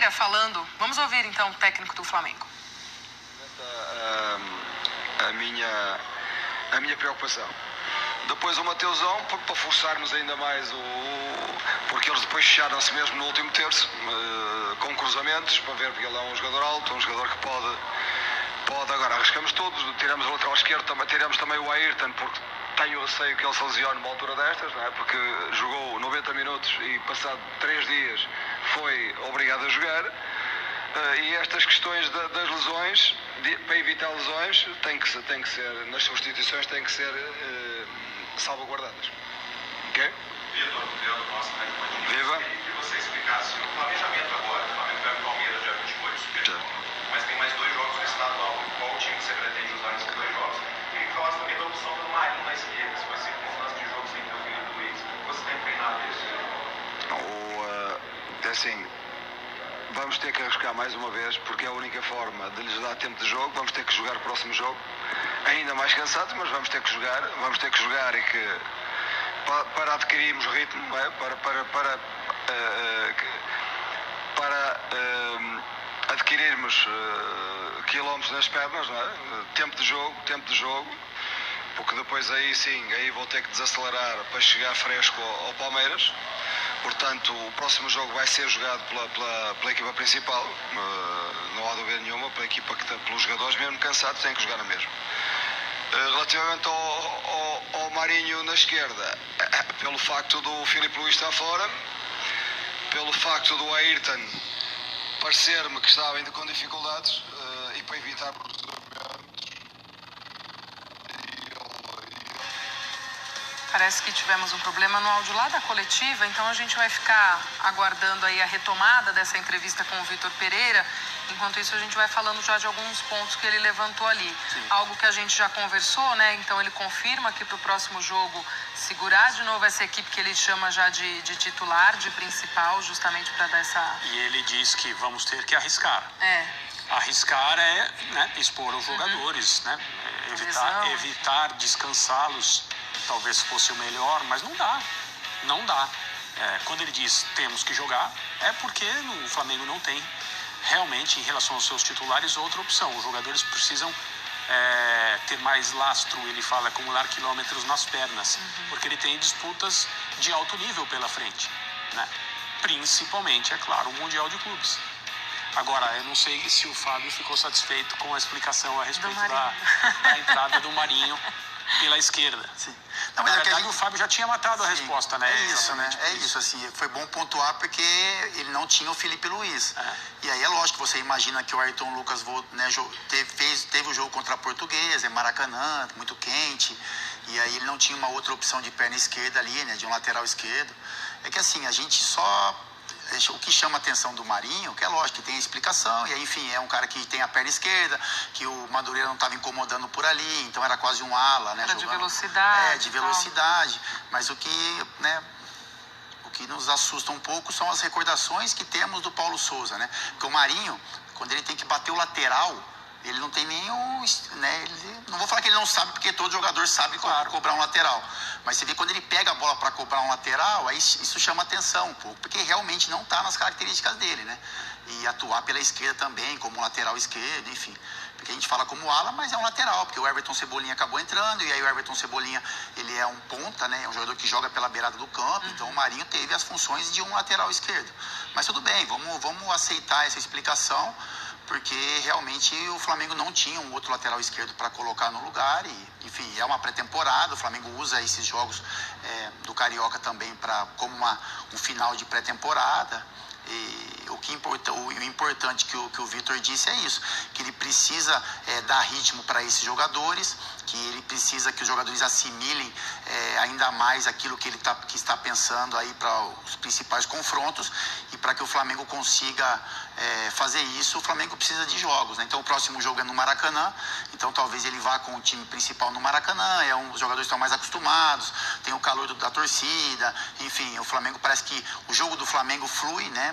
Pereira falando. Vamos ouvir então o técnico do Flamengo. A minha preocupação. Depois o Mateusão, para forçarmos ainda mais porque eles depois fecharam-se mesmo no último terço, com cruzamentos, para ver, porque ele é um jogador alto, um jogador que pode agora arriscamos todos, tiramos o lateral esquerdo, tiramos também o Ayrton, porque tenho receio que ele se lesione numa altura destas, não é? Porque jogou 90 minutos e passado 3 dias foi obrigado a jogar. E estas questões das lesões, para evitar lesões, tem que ser, nas substituições têm que ser salvaguardadas. Ok? Vitor, Leandro, nossa, Viva. Eu queria que você explicasse o planejamento agora. O Flamengo vai para o Palmeiras dia 28, mas tem mais 2 jogos no estadual. Qual time você pretende usar nesses 2 jogos? E falasse também da opção do Marinho na esquerda, se vai ser circunstância de jogo sem ter o Felipe Luiz. Você tem treinado isso? Assim, vamos ter que arriscar mais uma vez, porque é a única forma de lhes dar tempo de jogo. Vamos ter que jogar o próximo jogo, ainda mais cansados, mas vamos ter que jogar e que para adquirirmos ritmo, não é? para adquirirmos quilómetros nas pernas, não é? Tempo de jogo, porque depois aí vou ter que desacelerar para chegar fresco ao Palmeiras. Portanto, o próximo jogo vai ser jogado pela equipa principal, não há dúvida nenhuma, pelos jogadores, mesmo cansados, têm que jogar na mesma. Relativamente ao Marinho na esquerda, pelo facto do Filipe Luís estar fora, pelo facto do Ayrton parecer-me que estava ainda com dificuldades, e para evitar Parece que tivemos um problema no áudio lá da coletiva, então a gente vai ficar aguardando aí a retomada dessa entrevista com o Vitor Pereira. Enquanto isso, a gente vai falando já de alguns pontos que ele levantou ali. Sim. Algo que a gente já conversou, né? Então ele confirma que para o próximo jogo segurar de novo essa equipe que ele chama já de titular, de principal, justamente para dar essa... E ele diz que vamos ter que arriscar. Arriscar né, expor os jogadores, né? Evitar descansá-los. Talvez fosse o melhor, mas não dá. Quando ele diz temos que jogar, é porque o Flamengo não tem realmente, em relação aos seus titulares, outra opção. Os jogadores precisam ter mais lastro, ele fala, acumular quilômetros nas pernas, porque ele tem disputas de alto nível pela frente, né? Principalmente, é claro, o Mundial de Clubes. Agora, eu não sei se o Fábio ficou satisfeito com a explicação a respeito da entrada do Marinho pela esquerda. Sim. Não, mas na verdade, o Fábio já tinha matado a resposta, né? É isso, né? É isso, assim, foi bom pontuar porque ele não tinha o Felipe Luiz. E aí é lógico que você imagina que o Ayrton Lucas teve o jogo contra a Portuguesa, Maracanã, muito quente, e aí ele não tinha uma outra opção de perna esquerda ali, né? De um lateral esquerdo. É que assim, a gente só... O que chama a atenção do Marinho, que é lógico que tem a explicação, e aí, enfim, é um cara que tem a perna esquerda, que o Madureira não estava incomodando por ali, então era quase um ala, né? Era de velocidade. De velocidade. Mas o que nos assusta um pouco são as recordações que temos do Paulo Souza, né? Porque o Marinho, quando ele tem que bater o lateral, ele não tem nenhum, né? Não vou falar que ele não sabe, porque todo jogador sabe cobrar um lateral. Mas você vê quando ele pega a bola para cobrar um lateral, aí isso chama atenção um pouco, porque realmente não está nas características dele, né? E atuar pela esquerda também, como lateral esquerdo, enfim. Porque a gente fala como ala, mas é um lateral, porque o Everton Cebolinha acabou entrando, e aí o Everton Cebolinha, ele é um ponta, né? É um jogador que joga pela beirada do campo, então o Marinho teve as funções de um lateral esquerdo. Mas tudo bem, vamos aceitar essa explicação, porque realmente o Flamengo não tinha um outro lateral esquerdo para colocar no lugar e, enfim, é uma pré-temporada, o Flamengo usa esses jogos do Carioca também como um final de pré-temporada. E o importante que o Vitor disse é isso, que ele precisa dar ritmo para esses jogadores, que ele precisa que os jogadores assimilem ainda mais aquilo que ele está pensando aí para os principais confrontos, e para que o Flamengo consiga fazer isso, o Flamengo precisa de jogos, né? Então o próximo jogo é no Maracanã, então talvez ele vá com o time principal no Maracanã, os jogadores estão mais acostumados, tem o calor da torcida, enfim, o Flamengo parece que o jogo do Flamengo flui, né?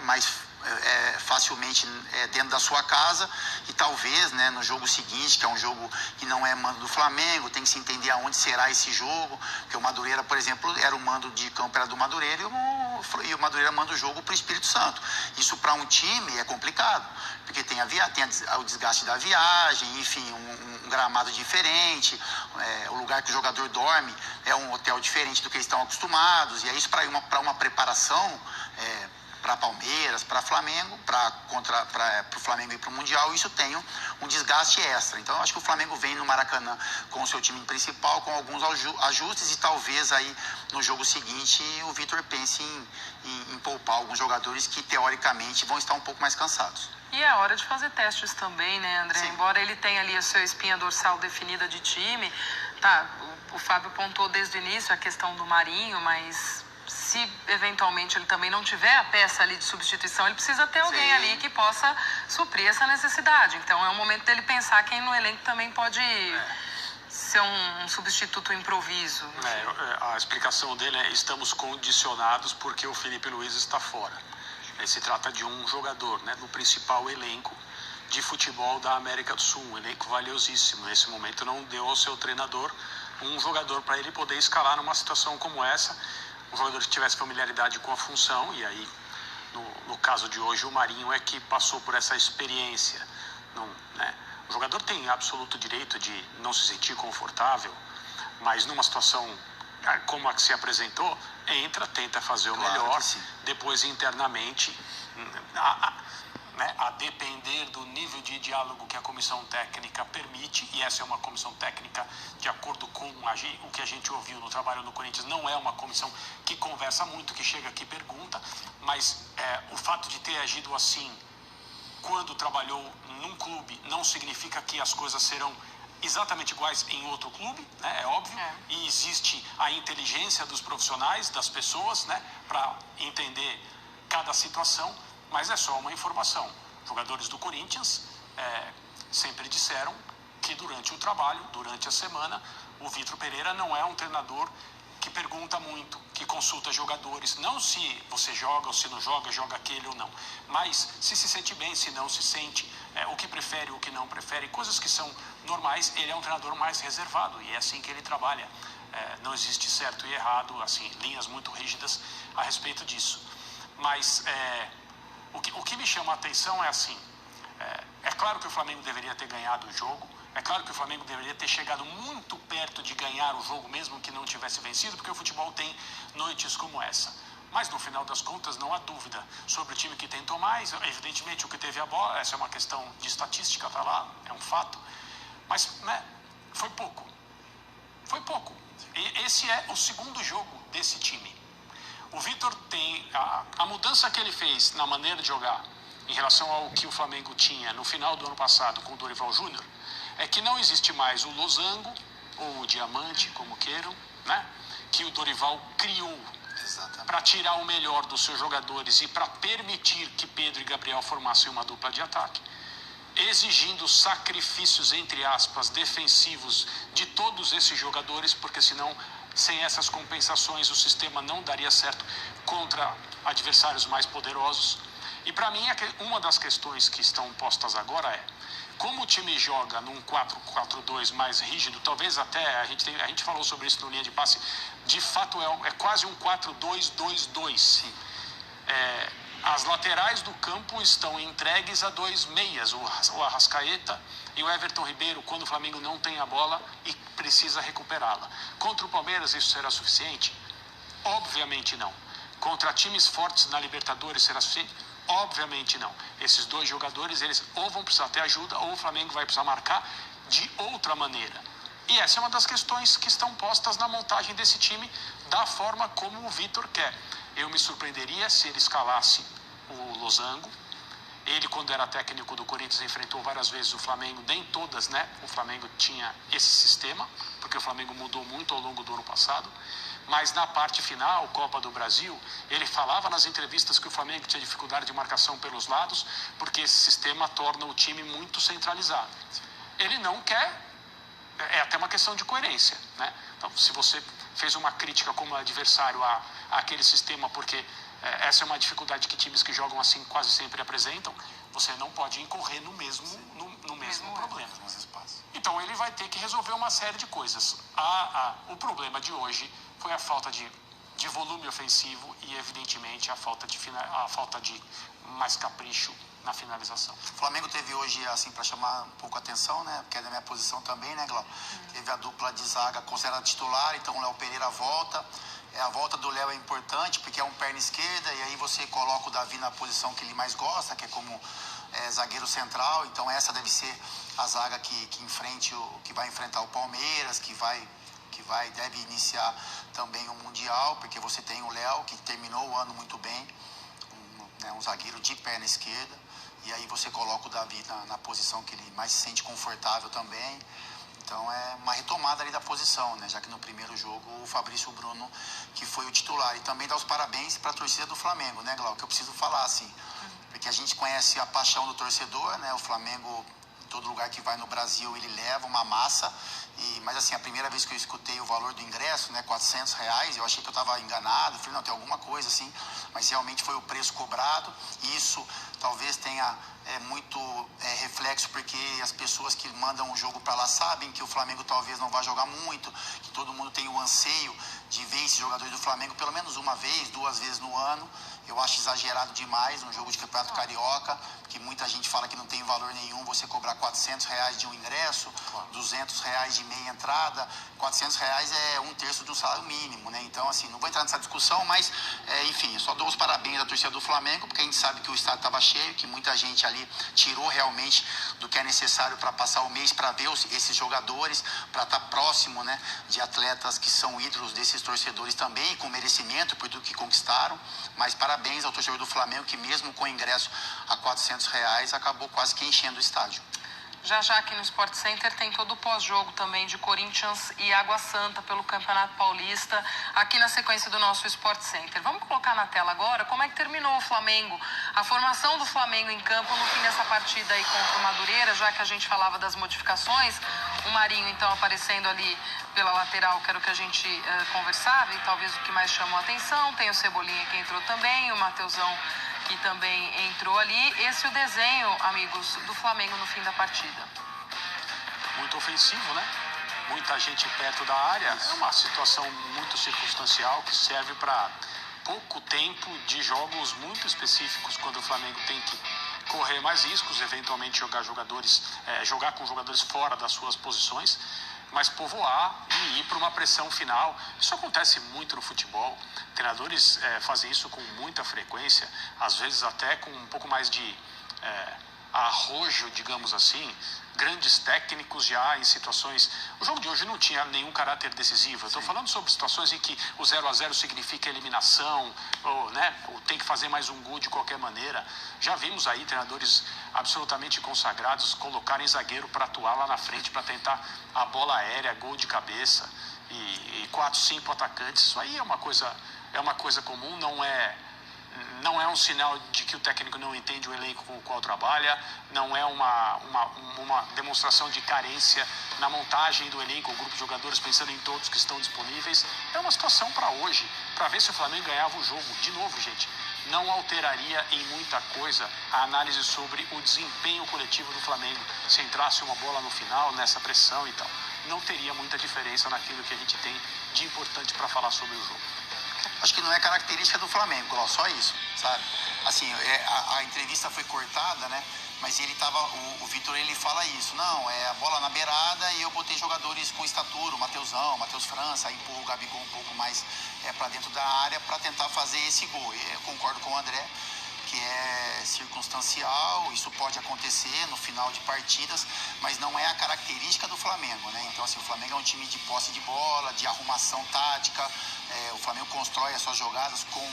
facilmente dentro da sua casa, e talvez, né, no jogo seguinte, que é um jogo que não é mando do Flamengo, tem que se entender aonde será esse jogo, porque o Madureira, por exemplo, era o mando de campo era do Madureira, e o Madureira manda o jogo para o Espírito Santo. Isso para um time é complicado, porque tem o desgaste da viagem, enfim, um gramado diferente, o lugar que o jogador dorme é um hotel diferente do que eles estão acostumados, e é isso para uma preparação para Palmeiras, para Flamengo, para o Flamengo ir para o Mundial, isso tem um desgaste extra. Então eu acho que o Flamengo vem no Maracanã com o seu time principal, com alguns ajustes, e talvez aí no jogo seguinte o Vitor pense em poupar alguns jogadores que teoricamente vão estar um pouco mais cansados. E é hora de fazer testes também, né, André? Sim. Embora ele tenha ali a sua espinha dorsal definida de time, tá, o Fábio pontuou desde o início a questão do Marinho, mas se eventualmente ele também não tiver a peça ali de substituição, ele precisa ter alguém Sim. ali que possa suprir essa necessidade. Então é o momento dele pensar quem no elenco também pode ser um substituto improviso. A explicação dele é: estamos condicionados porque o Felipe Luiz está fora. Se trata de um jogador, né, no principal elenco de futebol da América do Sul, um elenco valiosíssimo. Nesse momento não deu ao seu treinador um jogador para ele poder escalar numa situação como essa, um jogador que tivesse familiaridade com a função, e aí, no caso de hoje, o Marinho é que passou por essa experiência. Né? O jogador tem absoluto direito de não se sentir confortável, mas numa situação como a que se apresentou, entra, tenta fazer o melhor, depois internamente, a depender do nível de diálogo que a comissão técnica permite, e essa é uma comissão técnica de acordo com o que a gente ouviu no trabalho do Corinthians, não é uma comissão que conversa muito, que chega aqui e pergunta, mas o fato de ter agido assim quando trabalhou num clube não significa que as coisas serão exatamente iguais em outro clube, né? É óbvio, e existe a inteligência dos profissionais, das pessoas, né, para entender cada situação, mas é só uma informação. Jogadores do Corinthians sempre disseram que durante o trabalho, durante a semana, o Vitor Pereira não é um treinador que pergunta muito, que consulta jogadores, não se você joga ou se não joga, joga aquele ou não, mas se sente bem, se não se sente, o que prefere, o que não prefere, coisas que são normais. Ele é um treinador mais reservado e é assim que ele trabalha. Não existe certo e errado, assim, linhas muito rígidas a respeito disso. Mas o que me chama a atenção é assim, é claro que o Flamengo deveria ter ganhado o jogo, é claro que o Flamengo deveria ter chegado muito perto de ganhar o jogo, mesmo que não tivesse vencido, porque o futebol tem noites como essa. Mas, no final das contas, não há dúvida sobre o time que tentou mais. Evidentemente, o que teve a bola, essa é uma questão de estatística, está lá, é um fato. Mas, foi pouco. Foi pouco. E esse é o segundo jogo desse time. O Vitor tem... A mudança que ele fez na maneira de jogar em relação ao que o Flamengo tinha no final do ano passado com o Dorival Júnior, é que não existe mais o losango, ou o diamante, como queiram, né, que o Dorival criou para tirar o melhor dos seus jogadores e para permitir que Pedro e Gabriel formassem uma dupla de ataque, exigindo sacrifícios, entre aspas, defensivos de todos esses jogadores, porque senão, sem essas compensações, o sistema não daria certo contra adversários mais poderosos. E para mim, uma das questões que estão postas agora é: como o time joga num 4-4-2 mais rígido, talvez até, a gente falou sobre isso no linha de passe, de fato é quase um 4-2-2-2. As laterais do campo estão entregues a dois meias, o Arrascaeta e o Everton Ribeiro, quando o Flamengo não tem a bola e precisa recuperá-la. Contra o Palmeiras isso será suficiente? Obviamente não. Contra times fortes na Libertadores será suficiente? Obviamente não. Esses dois jogadores, eles ou vão precisar ter ajuda, ou o Flamengo vai precisar marcar de outra maneira. E essa é uma das questões que estão postas na montagem desse time, da forma como o Vitor quer. Eu me surpreenderia se ele escalasse o losango. Ele, quando era técnico do Corinthians, enfrentou várias vezes o Flamengo, nem todas, né? O Flamengo tinha esse sistema, porque o Flamengo mudou muito ao longo do ano passado. Mas na parte final, Copa do Brasil, ele falava nas entrevistas que o Flamengo tinha dificuldade de marcação pelos lados, porque esse sistema torna o time muito centralizado. Ele não quer, é até uma questão de coerência, né? Então, se você fez uma crítica como adversário àquele sistema porque essa é uma dificuldade que times que jogam assim quase sempre apresentam. Você não pode incorrer no mesmo problema. Então ele vai ter que resolver uma série de coisas. O problema de hoje foi a falta de volume ofensivo e, evidentemente, a falta de mais capricho na finalização. O Flamengo teve hoje, assim, para chamar um pouco a atenção, né? Porque é da minha posição também, né, Glau? Teve a dupla de zaga considerada titular, então o Léo Pereira volta. A volta do Léo é importante porque é um perna esquerda e aí você coloca o Davi na posição que ele mais gosta, que é como zagueiro central. Então essa deve ser a zaga que vai enfrentar o Palmeiras, deve iniciar também o Mundial, porque você tem o Léo, que terminou o ano muito bem, um zagueiro de perna esquerda, e aí você coloca o Davi na posição que ele mais se sente confortável também. Então é uma retomada ali da posição, né? Já que no primeiro jogo o Fabrício Bruno, que foi o titular. E também dar os parabéns para a torcida do Flamengo, né, Glau? Que eu preciso falar, assim, porque a gente conhece a paixão do torcedor, né? O Flamengo, em todo lugar que vai no Brasil, ele leva uma massa. Mas assim, a primeira vez que eu escutei o valor do ingresso, né, R$400, eu achei que eu estava enganado. Falei, não, tem alguma coisa assim. Mas realmente foi o preço cobrado. E isso talvez tenha muito reflexo, porque as pessoas que mandam o jogo para lá sabem que o Flamengo talvez não vá jogar muito, que todo mundo tem o anseio de ver esses jogadores do Flamengo pelo menos uma vez, 2 vezes no ano. Eu acho exagerado demais um jogo de Campeonato Carioca, que muita gente fala que não tem valor nenhum você cobrar R$400 de um ingresso, R$200 de meia entrada. R$400 é 1/3 do salário mínimo, né? Então, assim, não vou entrar nessa discussão, mas, enfim, eu só dou os parabéns à torcida do Flamengo, porque a gente sabe que o estádio estava cheio, que muita gente ali tirou realmente do que é necessário para passar o mês, para ver esses jogadores, para estar próximo, né, de atletas que são ídolos desses torcedores também, com merecimento por tudo que conquistaram. Mas parabéns ao torcedor do Flamengo, que mesmo com o ingresso a R$400, acabou quase que enchendo o estádio. Já aqui no Sport Center tem todo o pós-jogo também de Corinthians e Água Santa pelo Campeonato Paulista, aqui na sequência do nosso Sport Center. Vamos colocar na tela agora como é que terminou o Flamengo, a formação do Flamengo em campo no fim dessa partida aí contra o Madureira, já que a gente falava das modificações. O Marinho, então, aparecendo ali pela lateral, que era o que a gente conversava, e talvez o que mais chamou a atenção. Tem o Cebolinha, que entrou também, o Mateusão, que também entrou ali. Esse é o desenho, amigos, do Flamengo no fim da partida. Muito ofensivo, né? Muita gente perto da área. É uma situação muito circunstancial que serve para pouco tempo de jogos muito específicos, quando o Flamengo tem que correr mais riscos, eventualmente jogar com jogadores fora das suas posições, mas povoar e ir para uma pressão final. Isso acontece muito no futebol. Treinadores fazem isso com muita frequência, às vezes até com um pouco mais de arrojo, digamos assim. Grandes técnicos já em situações... O jogo de hoje não tinha nenhum caráter decisivo. Eu estou falando sobre situações em que o 0-0 significa eliminação, ou tem que fazer mais um gol de qualquer maneira. Já vimos aí treinadores absolutamente consagrados colocarem zagueiro para atuar lá na frente, para tentar a bola aérea, gol de cabeça, e 4, 5 atacantes. Isso aí é uma coisa comum, não é um sinal de que o técnico não entende o elenco com o qual trabalha, não é uma demonstração de carência na montagem do elenco, o grupo de jogadores pensando em todos que estão disponíveis. É uma situação para hoje, para ver se o Flamengo ganhava o jogo. De novo, gente, não alteraria em muita coisa a análise sobre o desempenho coletivo do Flamengo. Se entrasse uma bola no final, nessa pressão e tal, não teria muita diferença naquilo que a gente tem de importante para falar sobre o jogo. Acho que não é característica do Flamengo, só isso, sabe? Assim, a entrevista foi cortada, né? Mas o Vitor, ele fala isso. Não, a bola na beirada e eu botei jogadores com estatura, o Mateusão, o Matheus França, aí empurro o Gabigol um pouco mais para dentro da área para tentar fazer esse gol. E eu concordo com o André, que é circunstancial, isso pode acontecer no final de partidas, mas não é a característica do Flamengo, né? Então, assim, o Flamengo é um time de posse de bola, de arrumação tática, o Flamengo constrói as suas jogadas com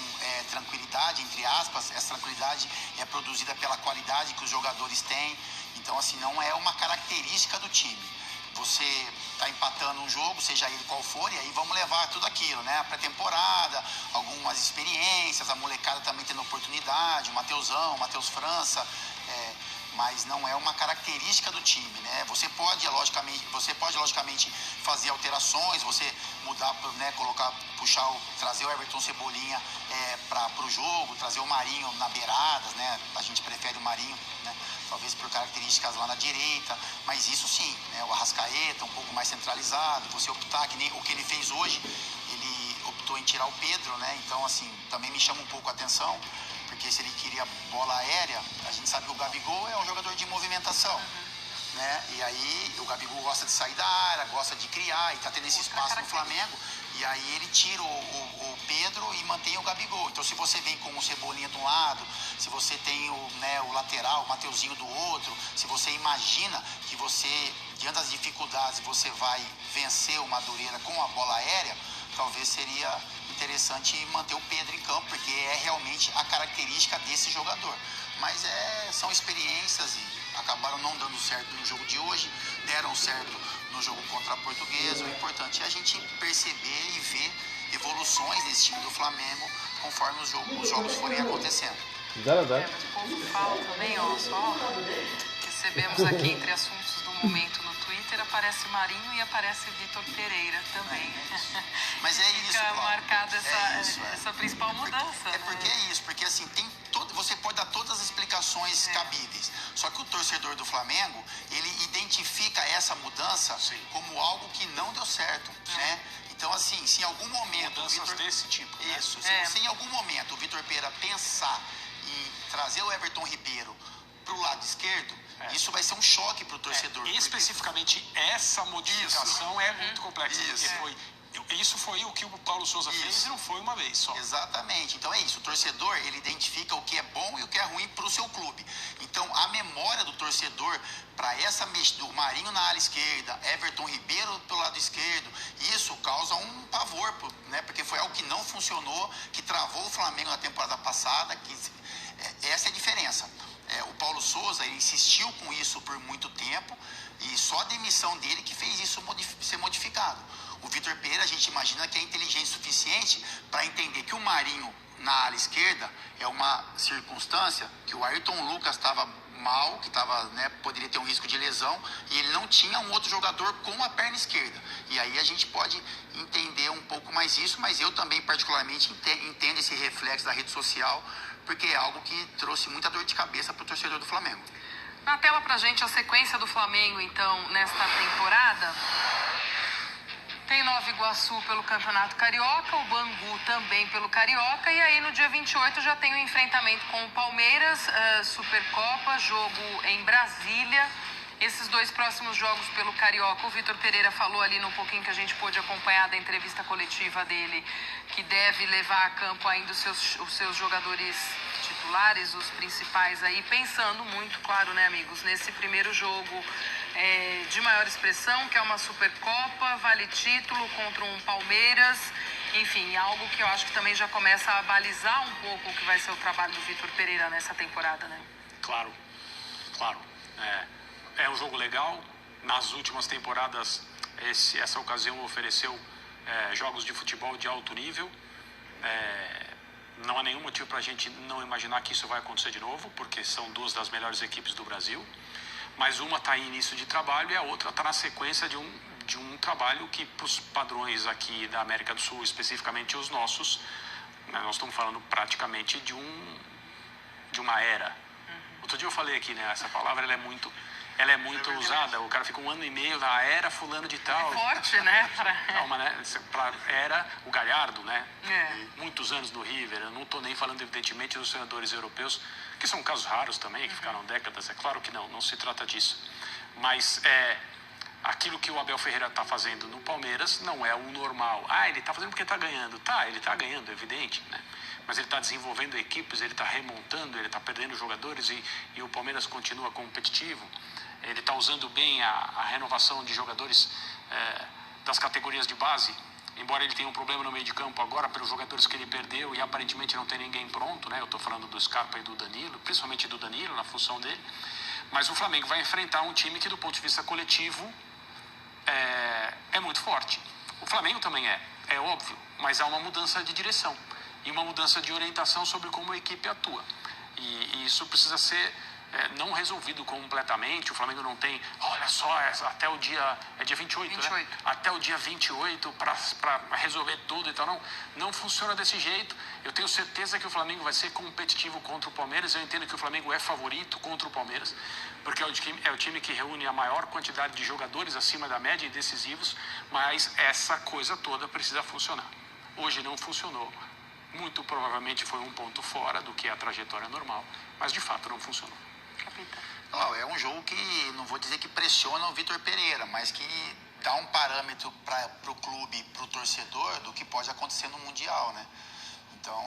tranquilidade, entre aspas. Essa tranquilidade é produzida pela qualidade que os jogadores têm. Então, assim, não é uma característica do time. Você está empatando um jogo, seja ele qual for, e aí vamos levar tudo aquilo, né? A pré-temporada, algumas experiências, a molecada também tendo oportunidade, o Mateusão, o Matheus França, mas não é uma característica do time, né? Você pode logicamente fazer alterações, você mudar, né, trazer o Everton Cebolinha para o jogo, trazer o Marinho na beirada, né? A gente prefere o Marinho, né? Talvez por características lá na direita, mas isso sim, né? O Arrascaeta um pouco mais centralizado, você optar, que nem o que ele fez hoje, ele optou em tirar o Pedro, né? Então, assim, também me chama um pouco a atenção, porque se ele queria bola aérea, a gente sabe que o Gabigol é um jogador de movimentação, né? E aí o Gabigol gosta de sair da área, gosta de criar, e tá tendo esse espaço no Flamengo, e aí ele tira o Pedro e mantém o Gabigol. Então, se você vem com o Cebolinha de um lado, se você tem o lateral, o Mateuzinho do outro, se você imagina que você, diante das dificuldades, você vai vencer o Madureira com a bola aérea, talvez seria interessante manter o Pedro em campo, porque é realmente a característica desse jogador. Mas são experiências e acabaram não dando certo no jogo de hoje, deram certo no jogo contra a Portuguesa. O importante é a gente perceber e ver evoluções desse time do Flamengo conforme os jogos forem acontecendo. Mas o povo fala também, ó, só recebemos aqui entre assuntos do momento no Twitter, aparece Marinho e aparece Vitor Pereira também. Mas é isso, fica marcada essa principal mudança. Porque é isso, porque assim, você pode dar todas as explicações cabíveis, só que o torcedor do Flamengo, ele identifica essa mudança como algo que não deu certo, né? Então, assim, se em algum momento... Mudanças desse tipo, né? Isso, se em algum momento o Vitor Pereira pensar em trazer o Everton Ribeiro pro lado esquerdo, isso vai ser um choque pro torcedor. Especificamente essa modificação é muito complexa. Isso foi o que o Paulo Souza fez e não foi uma vez só. Exatamente. Então é isso. O torcedor, ele identifica o que é bom e o que é ruim para o seu clube. Então a memória do torcedor para do Marinho na ala esquerda, Everton Ribeiro pelo lado esquerdo, isso causa um pavor, né? Porque foi algo que não funcionou, que travou o Flamengo na temporada passada. Essa é a diferença. O Paulo Souza, ele insistiu com isso por muito tempo e só a demissão dele que fez isso ser modificado. O Vitor Pereira, a gente imagina que é inteligente o suficiente para entender que o Marinho na ala esquerda é uma circunstância que o Ayrton Lucas estava mal, que poderia ter um risco de lesão, e ele não tinha um outro jogador com a perna esquerda. E aí a gente pode entender um pouco mais isso, mas eu também particularmente entendo esse reflexo da rede social, porque é algo que trouxe muita dor de cabeça para o torcedor do Flamengo. Na tela pra gente a sequência do Flamengo, então, nesta temporada. Tem Nova Iguaçu pelo Campeonato Carioca, o Bangu também pelo Carioca, e aí no dia 28 já tem o enfrentamento com o Palmeiras, Supercopa, jogo em Brasília. Esses dois próximos jogos pelo Carioca, o Vitor Pereira falou ali no pouquinho que a gente pôde acompanhar da entrevista coletiva dele, que deve levar a campo ainda os seus jogadores titulares, os principais aí, pensando muito, claro, né, amigos, nesse primeiro jogo de maior expressão, que é uma Supercopa, vale título contra um Palmeiras, enfim, algo que eu acho que também já começa a balizar um pouco o que vai ser o trabalho do Vitor Pereira nessa temporada, né? Claro. É um jogo legal. Nas últimas temporadas, essa ocasião ofereceu jogos de futebol de alto nível. Não há nenhum motivo para a gente não imaginar que isso vai acontecer de novo, porque são duas das melhores equipes do Brasil. Mas uma está em início de trabalho e a outra está na sequência de um trabalho que, para os padrões aqui da América do Sul, especificamente os nossos, nós estamos falando praticamente de uma era. Outro dia eu falei aqui, né, essa palavra ela é muito usada. O cara fica 1 ano e meio na era fulano de tal. É forte, né? Calma, né? Era o Galhardo, né? Muitos anos no River. Eu não estou nem falando, evidentemente, dos treinadores europeus, que são casos raros também, que ficaram décadas. É claro que não se trata disso. Mas aquilo que o Abel Ferreira está fazendo no Palmeiras não é o normal. Ele está fazendo porque está ganhando. Ele está ganhando, é evidente, né? Mas ele está desenvolvendo equipes, ele está remontando, ele está perdendo jogadores e o Palmeiras continua competitivo. Ele está usando bem a renovação de jogadores das categorias de base, embora ele tenha um problema no meio de campo agora pelos jogadores que ele perdeu e aparentemente não tem ninguém pronto, né? Eu estou falando do Scarpa e do Danilo, principalmente do Danilo na função dele. Mas o Flamengo vai enfrentar um time que do ponto de vista coletivo é muito forte. O Flamengo também é óbvio, mas há uma mudança de direção e uma mudança de orientação sobre como a equipe atua. E isso precisa ser não resolvido completamente. O Flamengo não tem, olha só, até o dia, é dia 28, né? Até o dia 28 para resolver tudo. Então não funciona desse jeito. Eu tenho certeza que o Flamengo vai ser competitivo contra o Palmeiras. Eu entendo que o Flamengo é favorito contra o Palmeiras, porque é o time que reúne a maior quantidade de jogadores acima da média e decisivos, mas essa coisa toda precisa funcionar. Hoje não funcionou. Muito provavelmente foi um ponto fora do que é a trajetória normal, mas de fato não funcionou. Não, é um jogo que, não vou dizer que pressiona o Vitor Pereira, mas que dá um parâmetro para o clube, para o torcedor, do que pode acontecer no Mundial, né? Então,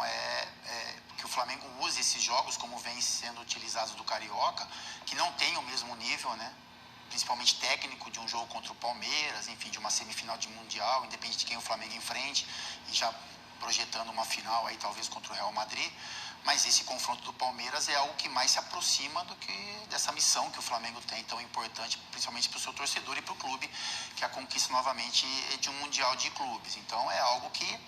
que o Flamengo use esses jogos como vem sendo utilizados do Carioca, que não tem o mesmo nível, né? Principalmente técnico, de um jogo contra o Palmeiras, enfim, de uma semifinal de Mundial, independente de quem o Flamengo enfrente, e já projetando uma final aí talvez contra o Real Madrid. Mas esse confronto do Palmeiras é algo que mais se aproxima do que dessa missão que o Flamengo tem, tão importante, principalmente para o seu torcedor e para o clube, que é a conquista novamente de um Mundial de Clubes. Então é algo que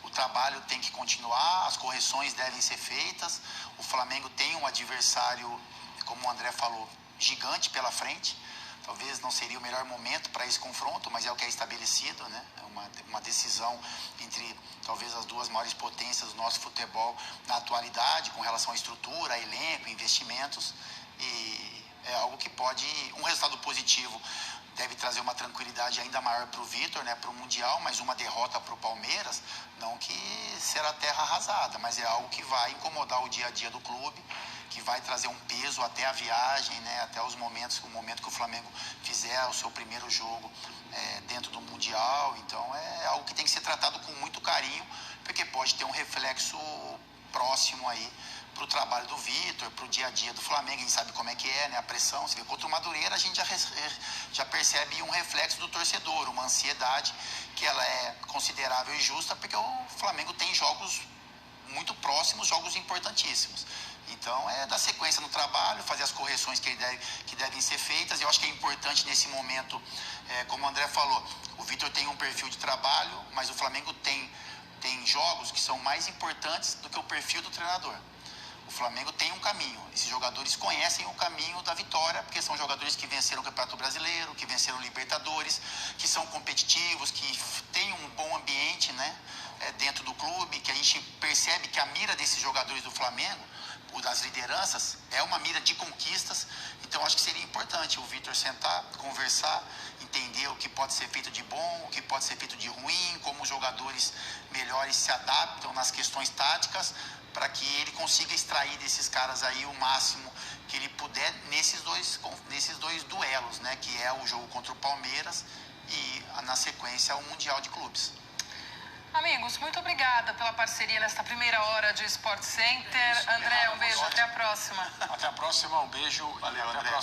o trabalho tem que continuar, as correções devem ser feitas. O Flamengo tem um adversário, como o André falou, gigante pela frente. Talvez não seria o melhor momento para esse confronto, mas é o que é estabelecido, né? É uma decisão entre talvez as duas maiores potências do nosso futebol na atualidade, com relação à estrutura, elenco, investimentos, e é algo que pode, um resultado positivo deve trazer uma tranquilidade ainda maior para o Vitor, né, para o Mundial, mas uma derrota para o Palmeiras, não que será terra arrasada, mas é algo que vai incomodar o dia a dia do clube, que vai trazer um peso até a viagem, né, até o momento que o Flamengo fizer o seu primeiro jogo dentro do Mundial. Então é algo que tem que ser tratado com muito carinho, porque pode ter um reflexo próximo aí para o trabalho do Vitor, para o dia a dia do Flamengo. A gente sabe como é que é, né, a pressão. Você vê, contra o Madureira a gente já percebe um reflexo do torcedor, uma ansiedade que ela é considerável e justa, porque o Flamengo tem jogos muito próximos, jogos importantíssimos. Então é dar sequência no trabalho, fazer as correções que devem ser feitas. Eu acho que é importante nesse momento, como o André falou, o Vitor tem um perfil de trabalho, mas o Flamengo tem jogos que são mais importantes do que o perfil do treinador. O Flamengo tem um caminho, esses jogadores conhecem o caminho da vitória, porque são jogadores que venceram o Campeonato Brasileiro, que venceram o Libertadores, que são competitivos, que têm um bom ambiente, né, dentro do clube, que a gente percebe que a mira desses jogadores do Flamengo, das lideranças, é uma mira de conquistas. Então acho que seria importante o Vitor sentar, conversar, entender o que pode ser feito de bom, o que pode ser feito de ruim, como os jogadores melhores se adaptam nas questões táticas, para que ele consiga extrair desses caras aí o máximo que ele puder nesses dois duelos, né, que é o jogo contra o Palmeiras e, na sequência, o Mundial de Clubes. Amigos, muito obrigada pela parceria nesta primeira hora de Sport Center. André, um beijo, até a próxima. Até a próxima, um beijo. Valeu, André.